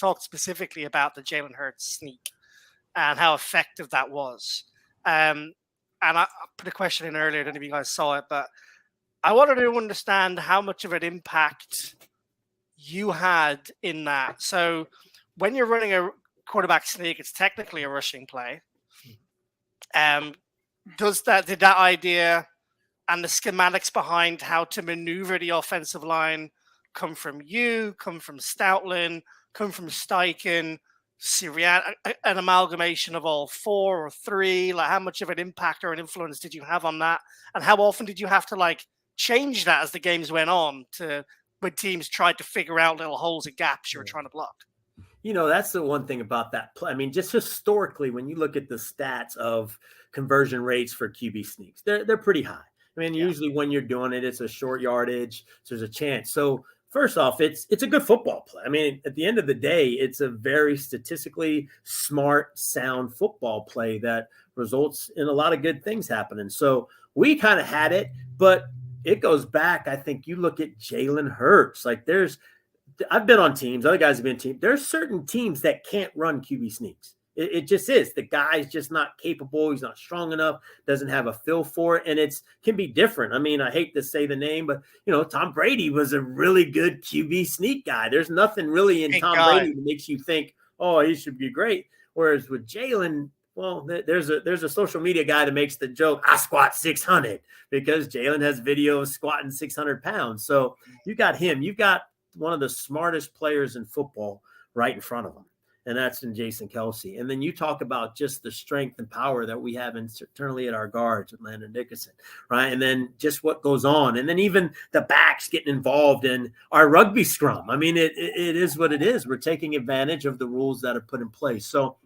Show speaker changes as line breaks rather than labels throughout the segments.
talked specifically about the Jalen Hurts sneak and how effective that was. And I put a question in earlier, I don't know if you guys saw it, but I wanted to understand how much of an impact you had in that. So when you're running a quarterback sneak, it's technically a rushing play. Did that idea and the schematics behind how to maneuver the offensive line come from you, come from Stoutland, come from Steichen, Sirianni, an amalgamation of all four or three? Like, how much of an impact or an influence did you have on that? And how often did you have to like change that as the games went on when teams tried to figure out little holes and gaps you were trying to block?
You know, that's the one thing about that play. I mean, just historically, when you look at the stats of conversion rates for QB sneaks, they're pretty high. I mean, usually when you're doing it, it's a short yardage, so there's a chance. So first off, it's a good football play. I mean, at the end of the day, it's a very statistically smart, sound football play that results in a lot of good things happening. So we kind of had it, but it goes back. I think you look at Jalen Hurts. Like I've been on teams, other guys have been on teams. There's certain teams that can't run QB sneaks. It just is. The guy's just not capable. He's not strong enough, doesn't have a feel for it. And it can be different. I mean, I hate to say the name, but, Tom Brady was a really good QB sneak guy. There's nothing really in Tom Brady that makes you think, oh, he should be great. Whereas with Jalen, well, there's a social media guy that makes the joke, I squat 600, because Jalen has videos squatting 600 pounds. So you got him. You've got one of the smartest players in football right in front of him, and that's in Jason Kelce. And then you talk about just the strength and power that we have internally at our guards with Landon Dickerson, right? And then just what goes on. And then even the backs getting involved in our rugby scrum. I mean, it is what it is. We're taking advantage of the rules that are put in place. So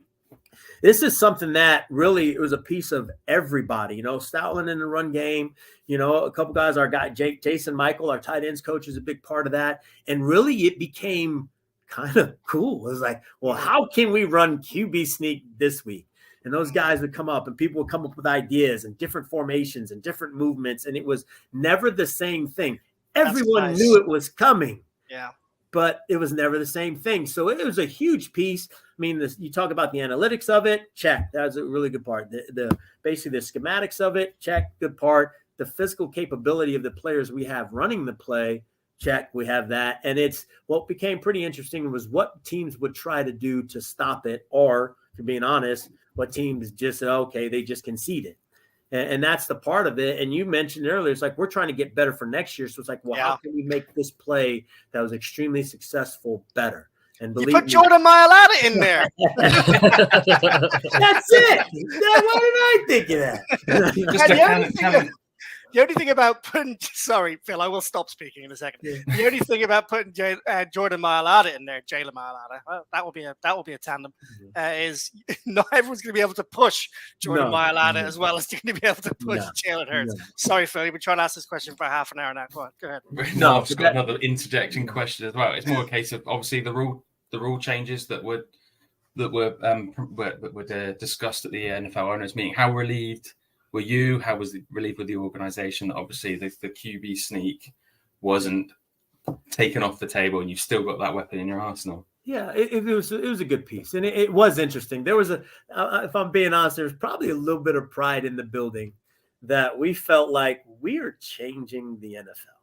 this is something that really, it was a piece of everybody. Stoutland in the run game, a couple guys, our guy, Jason Michael, our tight ends coach, is a big part of that. And really it became kind of cool. It was like, well, how can we run QB sneak this week? And those guys would come up and people would come up with ideas and different formations and different movements. And it was never the same thing. Everyone knew it was coming.
Yeah.
But it was never the same thing. So it was a huge piece. I mean, you talk about the analytics of it, check. That was a really good part. Basically the schematics of it, check, good part. The physical capability of the players we have running the play, check, we have that. And what became pretty interesting was what teams would try to do to stop it, or, to being honest, what teams just said, okay, they just conceded. And that's the part of it. And you mentioned earlier, it's like we're trying to get better for next year. So it's like, well, how can we make this play that was extremely successful better? And
you put Jordan Mailata in there.
That's it. Why did I think of that?
The only thing about putting, sorry, Phil, I will stop speaking in a second. Yeah. The only thing about putting Jordan Mailata in there, Jalen Mailata, well, that will be a tandem. Is not everyone's going to be able to push Jordan Mailata as well as they're going to be able to push Jalen Hurts. Sorry, Phil, you've been trying to ask this question for half an hour now. Go ahead.
No, I've just got another interjecting question as well. It's more a case of obviously the rule changes that were discussed at the NFL owners meeting. How relieved were you? How was relieved with the organization that obviously the QB sneak wasn't taken off the table and you've still got that weapon in your arsenal?
Yeah, it was a good piece. And it was interesting. There was if I'm being honest, there was probably a little bit of pride in the building that we felt like we are changing the NFL.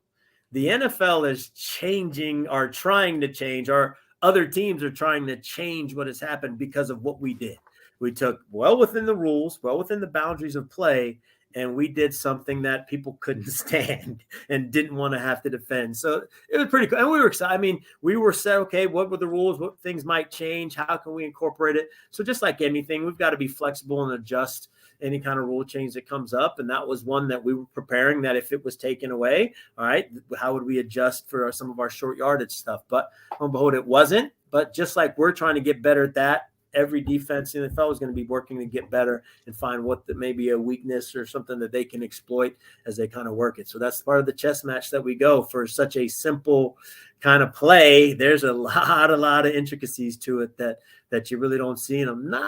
The NFL is changing or trying to change. Our other teams are trying to change what has happened because of what we did. We took well within the rules, well within the boundaries of play, and we did something that people couldn't stand and didn't want to have to defend. So it was pretty cool. And we were excited. I mean, we were said, okay, what were the rules? What things might change? How can we incorporate it? So just like anything, we've got to be flexible and adjust any kind of rule change that comes up. And that was one that we were preparing, that if it was taken away, all right, how would we adjust for some of our short yardage stuff? But lo and behold, it wasn't. But just like we're trying to get better at that, every defense in the NFL is going to be working to get better and find what may be a weakness or something that they can exploit as they kind of work it. So that's part of the chess match that we go for such a simple kind of play. There's a lot of intricacies to it that you really don't see in them. Not